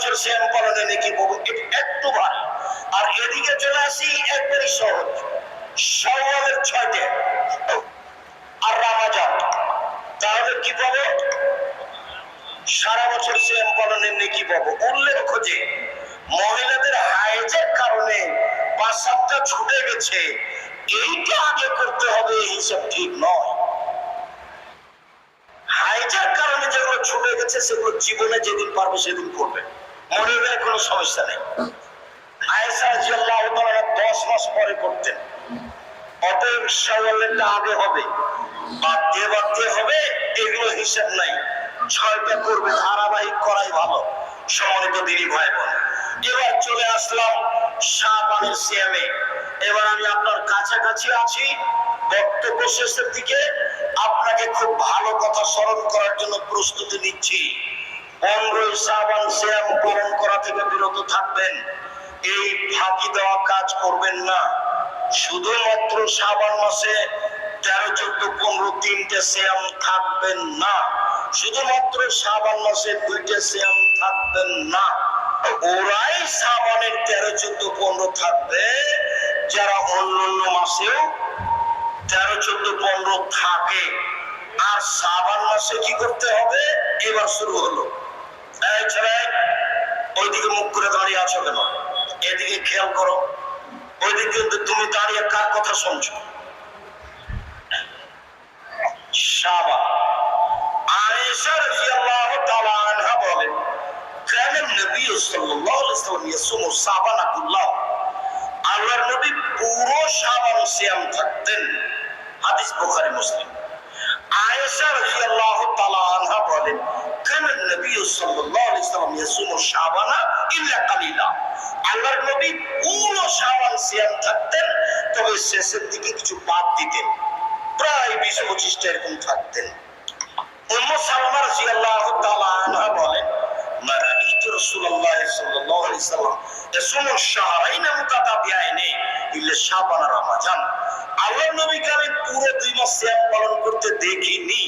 বছর সিয়াম পালনে নাকি পাবো, একটু ভারী। আর এদিকে চলে আসি একবারই সহজ, শাওয়ালের 6টা আর রমজান, তাহলে কি পাবো? সারা বছর সিয়াম পালনের নেকি পাবো। উল্লেখ্য যে মহিলাদের হাইজের কারণে 5-7টা ছুটে গেছে, এইটা আগে করতে হবে, এই হিসাব ঠিক নয়। হাইজের কারণে যেগুলো ছুটে গেছে সেগুলো জীবনে যেদিন পারবে সেদিন করবে, মনে গেলে কোনো সমস্যা নেই। আয়েশা রাদিয়াল্লাহু তাআলা 10 মাস পরে করতেন, অতএব শাওয়ালেরটা আগে হবে, বাদ দিয়ে হবে এগুলো হিসাব নাই। 6টা করবে, ধারাবাহিক করাই ভালো। সম্মানিত দিনী ভাই বোন, এবার চলে আসলাম শাবানের সিয়ামে। এবার আমি আপনার কাছাকাছি আছি, বক্তব্য শেষের দিকে। আপনাকে খুব ভালো কথা স্মরণ করার জন্য প্রস্তুতি নিচ্ছি। 15 শাবান সিয়াম পালন করা থেকে বিরত থাকবেন, এই ফাঁকি দেওয়া কাজ করবেন না। শুধুমাত্র শাবান মাসে 13, 14, 15 3টে সিয়াম থাকবেন না। শুধুমাত্র শাবান মাসে 2টে সিয়াম থাকবেন না। ওরাই শাবানের 13, 14, 15 থাকবে যারা অন্যান্য মাসেও 13, 14, 15 থাকে। আর শাবান মাসে কি করতে হবে? এবার শুরু হলো। এই ছেলে, ওইদিকে মুখ করে দাঁড়িয়ে আছো কেন? এদিকে খেয়াল করো। ওইদিকে তুমি দাঁড়িয়ে কার কথা শুনছো? শাবান। আয়েশা রাদিয়াল্লাহু তাআলা আনহা বলেন, কানা নবী সাল্লাল্লাহু আলাইহি ওয়াসাল্লাম ইয়াসুমু শাবান কুল্লাহ। আল্লাহর নবী পুরো শাবান সিয়াম থাকতেন। হাদিস বুখারী মুসলিম। আয়েশা রাদিয়াল্লাহু তাআলা আনহা বলেন, কানা নবী সাল্লাল্লাহু আলাইহি ওয়াসাল্লাম ইয়াসুমু শাবান ইল্লা কালিলা। আল্লাহর নবী পুরো শাবান সিয়াম থাকতেন, তবে শেষের দিকে কিছু বাদ দিতেন, প্রায় 20-25টা এরকম থাকতেন। উম্মু সালমা রাদিয়াল্লাহু তাআলা আনহা বলেন, মা রাআইতু রাসূলুল্লাহ সাল্লাল্লাহু আলাইহি ওয়াসাল্লাম ইয়াসুমু শাহরাইন মুতাতাবিআইন ইল্লা শাবান আর রমজান। আল্লাহর নবীকে আমি পুরো 2 মাস সিয়াম পালন করতে দেখিনি,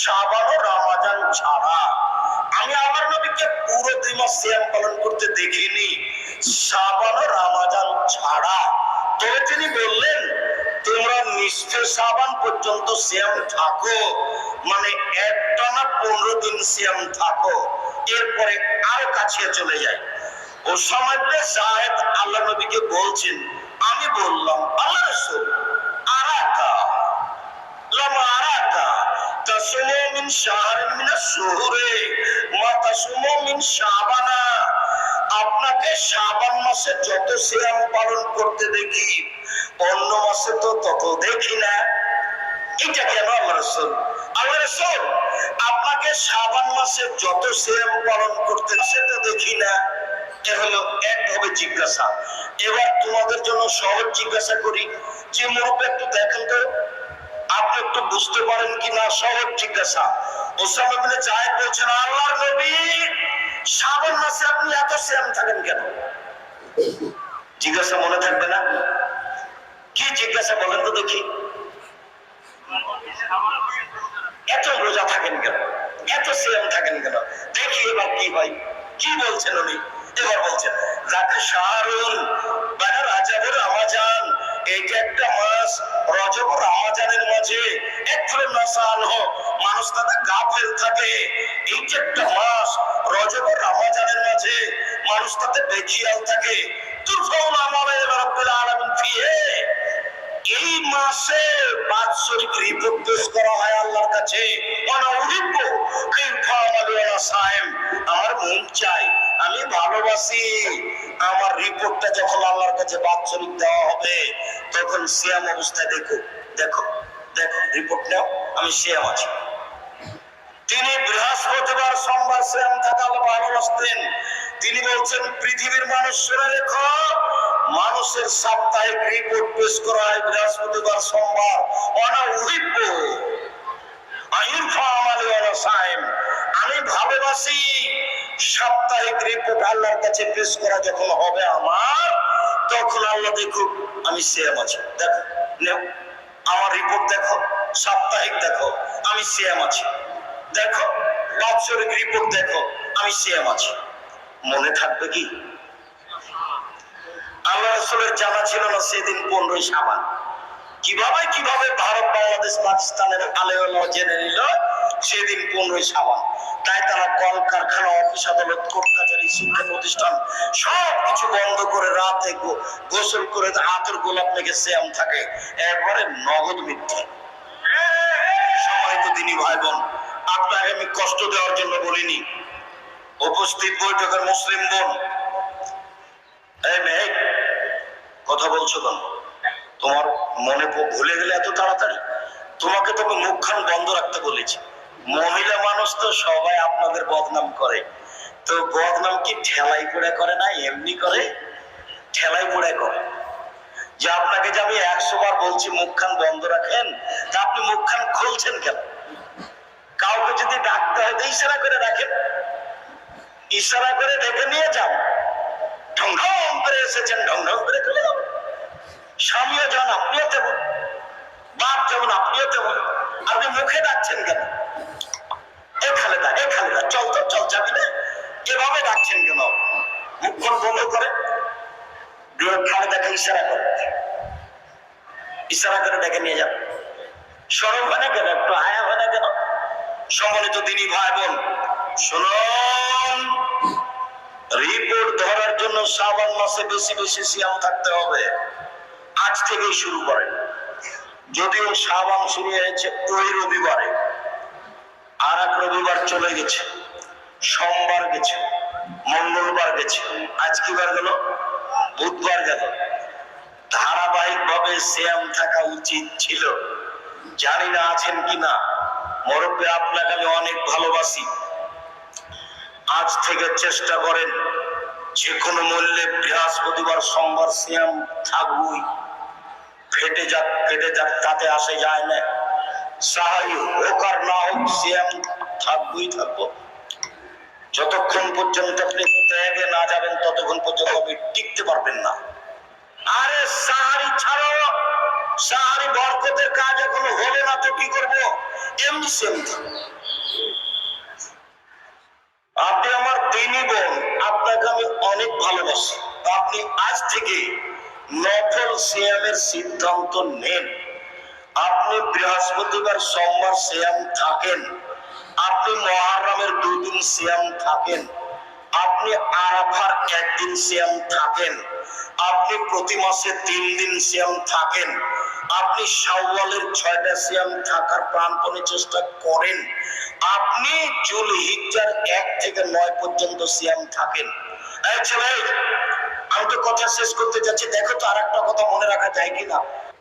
শাবান ও রমজান ছাড়া। আমি আল্লাহর নবীকে পুরো 2 মাস সিয়াম পালন করতে দেখিনি, শাবান ও রমজান ছাড়া। তবে তিনি বললেন, তোমরা নিঃশ্চে শাবান পর্যন্ত সিয়াম থাকো, মানে একটানা 15 দিন সিয়াম থাকো, এরপরে আরো কাছে চলে যায়। ও সময় সাহেব আল্লাহ নবীকে বলছেন, আমি বললাম, আল্লাহ রাসূল, আরাকা লামা আরাকা তাসুমু মিন শাহরিন মিনাশ শুহুরে মা তাসুমু মিন শাবানা। আপনাকে শাবান মাসে যত সিয়াম পালন করতে দেখি, অন্য মাসে তো তত দেখি না। এটা কেন আল্লাহ রাসূল? আল্লাহ রাসূল, আপনাকে শাবান মাসে যত সিয়াম পালন করতে সেটা দেখি না। এ হলো একভাবে জিজ্ঞাসা। এবার তোমাদের জন্য সহজ জিজ্ঞাসা করি, যে মুরব্বী একটু দেখেন তো আপনি একটু বুঝতে পারেন কিনা। সহজ জিজ্ঞাসা। ওসামা ইবনে যায়েদ বলছেন, আল্লাহর নবী, শাবান মাসে আপনি এত সিয়াম থাকেন কেন? জিজ্ঞাসা মনে থাকবে না? কি জিজ্ঞাসা বলেন তো দেখি। এত রোজা থাকেন কেন, এত সিয়াম থাকেন কেন? দেখি এবার কি হয়। কি বলছেন উনি? এবার বলছেন, যাকে শাহরুল বাইনা রাজব ও রমজান, এইটা একটা মাস, রজব ও রমজানের মাঝে এক ধরনের নাসান হোক, মানুষ তাতে গাফেল থাকে। এইটা একটা মাস, রজব ও রমজানের মাঝে মানুষ তাতে বেখিয়াল থাকে। তুরফাউল আমালে রাব্বিল আলামিন ফিহে, এই মাসে বাৎসরিক রিপোর্ট পেশ করা হয় আল্লাহর কাছে। আমার মন চাই, আমি ভালোবাসি, আমার রিপোর্টটা যখন আল্লাহর কাছে বাৎসরিক দেওয়া হবে, তখন সিয়াম অবস্থায় দেখো দেখো দেখো রিপোর্ট নাও, আমি সিয়াম আছি। তিনি বৃহস্পতিবার সোমবার সিয়াম থাকালে ভালোবাসতেন। তিনি বলছেন, পৃথিবীর মানুষ শুনে রেখো, মানুষের সাপ্তাহিক রিপোর্ট পেশ করা হয় বৃহস্পতিবার সোমবার। আমি ভালোবাসি সাপ্তাহিক রিপোর্ট আল্লাহর কাছে পেশ করা যখন হবে আমার, তখন আল্লাহ দেখুক আমি সিয়াম আছি। দেখো নেও আমার রিপোর্ট, দেখো সাপ্তাহিক, দেখো আমি সিয়াম আছি। দেখো বাৎসরিক রিপোর্ট, দেখো আমি সিয়াম আছি। মনে থাকবে কি? আল্লাহ রাসূলের জানা ছিল না সেদিন 15 শাবান। কিভাবে ভারত, বাংলাদেশ, পাকিস্তানের আলেমরা জেনে নিল সেদিন 15 শাবান। তাই তারা কলকারখানা, অফিস আদালত, কোর্ট কাছারি, শিক্ষা প্রতিষ্ঠান সবকিছু বন্ধ করে রাতে গোসল করে আতর গোলাপ মেখে সিয়াম থাকে। একবারে নগদ মিথ্যে। সম্মানিত দিনী ভাই বোন, আপনাকে আমি কষ্ট দেওয়ার জন্য বলিনি। উপস্থিত বৈঠকের মুসলিম বোন, এই মেয়ে কথা বলছো কেন? তোমার মনে ভুলে গেলে এত তাড়াতাড়ি? তোমাকে তো মুখখান বন্ধ রাখতে বলেছি। মহিলা মানুষ তো সবাই আপনাদের বদনাম করে, তো বদনাম কি ঠেলাই পোড়া করে না এমনি করে? ঠেলাই পোড়া করে। যে আপনাকে যে আমি 100 বার বলছি মুখখান বন্ধ রাখেন, তা আপনি মুখখান খুলছেন কেন? কাউকে যদি ডাকতে হয় তো ইশারা করে রাখেন, ইশারা করে ডেকে নিয়ে যান। ঢং ঢং করে এসেছেন, ঢং ঢং করে চলে যাবেন। স্বামীও যেমন আপনিও তেমন, বাপ যেমন আপনিও তেমন। আপনি মুখে ডাকছেন কেন? এ খালেদা, এ খালেদা, চল তো, চল, যাবি না? এভাবে ডাকছেন কেন? মুখখান বন্ধ করে খালেদাকে ইশারা করে, ইশারা করে ডেকে নিয়ে যান। সরব হয় না কেন? একটু আয়া হয় না কেন? সম্মানিত দিনী ভাই বোন শুনুন, রিপোর্ট ধরার জন্য শাবান মাসে বেশি বেশি সিয়াম থাকতে হবে। আজ থেকেই শুরু করেন। যদিও শাবান শুরু হয়েছে ওই রবিবারে, আর এক রবিবার চলে গেছে, সোমবার গেছে, মঙ্গলবার গেছে, আজ কি বার গেল? বুধবার গেল। ধারাবাহিক ভাবে সিয়াম থাকা উচিত ছিল। জানি না আছেন কিনা। মুরব্বী, আপনাকে আমি অনেক ভালোবাসি। আজ থেকে চেষ্টা করেন যে কোনো মূল্যে বৃহস্পতিবার, সোমবার সিয়াম থাকবই। ফেটে যাক তাতে আসে যায় না। সাহাই হোক আর না হোক সিয়াম থাকবই থাকবো। যতক্ষণ পর্যন্ত আপনি ত্যাগে না যাবেন ততক্ষণ পর্যন্ত আপনি টিকতে পারবেন না। আরে সাহারি ছাড়ো, সাহারি বরকতের কাজ এখনো হলো না তো কি করবো? এমনি সেম। আপনি আমার দিনী বোন, আপনাকে আমি অনেক ভালোবাসি। আপনি আজ থেকে নফল সিয়ামের সিদ্ধান্ত নেন। আপনি বৃহস্পতিবার, সোমবার সিয়াম থাকেন, আপনি মুহররমের 2 দিন সিয়াম থাকেন, আপনি আরাফার 1 দিন সিয়াম থাকেন, আপনি প্রতি মাসে 3 দিন সিয়াম থাকেন, আপনি শাওয়ালের 6টা সিয়াম থাকার প্রাণপণে চেষ্টা করেন, আপনি যুলহিজ্জার 1 থেকে 9 পর্যন্ত সিয়াম থাকেন। এই ছেলে, আমি তো কথা শেষ করতে যাচ্ছি, দেখো তো আরেকটা কথা মনে রাখা যায় কিনা।